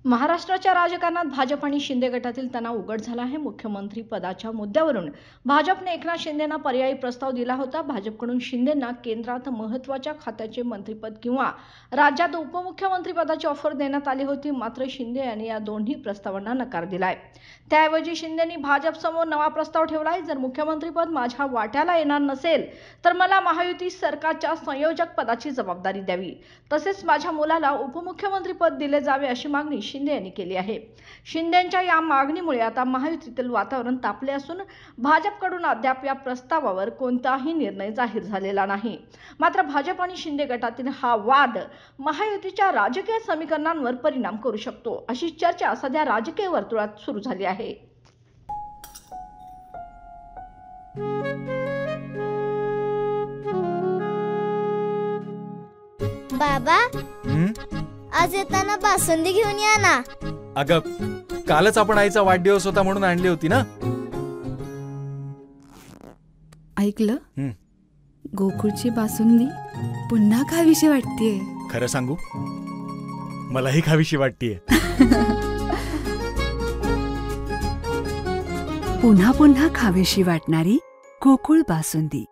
महाराष्ट्राच्या राजकारणात भाजप आणि शिंदे गटातील तणाव उघड झाला आहे। मुख्यमंत्री पदाच्या मुद्द्यावरून भाजपने एकनाथ शिंदेंना पर्यायी प्रस्ताव दिला होता। भाजपकडून शिंदेंना केंद्रात महत्त्वाच्या खात्याचे मंत्रिपद किंवा राज्यात उपमुख्यमंत्री पदाची ऑफर देण्यात आली होती, मात्र शिंदे यांनी या दोन्ही प्रस्तावांना नकार दिलाय। त्याऐवजी शिंदेंनी भाजपसमोर नवा प्रस्ताव ठेवलाय। जर मुख्यमंत्रीपद माझ्या वाट्याला येणार नसेल तर मला महायुती सरकारच्या संयोजक पदाची जबाबदारी द्यावी, तसेच माझ्या मुलाला उपमुख्यमंत्रीपद दिले जावे अशी मागणी शिंदे यांनी केली आहे। शिंदेंच्या या मागणीमुळे आता महायुतीतील वातावरण तापले असून भाजपकडून अद्याप या प्रस्तावावर कोणताही निर्णय जाहीर झालेला नाही। मात्र भाजप आणि शिंदे गटातील हा वाद महायुतीच्या राजकीय समीकरणांवर परिणाम करू शकतो, अशी चर्चा सध्या राजकीय वर्तुळात सुरू झाली आहे। बाबा, आज येताना बासुंदी घेऊन या ना। अगं, कालच आपण आईचा वाढदिवस होता म्हणून आणली होती ना। ऐकलं, गोकुळची बासुंदी पुन्हा खावीशी वाटतेय। खरं सांगू, मलाही खावीशी वाटतेय। पुन्हा पुन्हा खावीशी वाटणारी गोकुळ बासुंदी।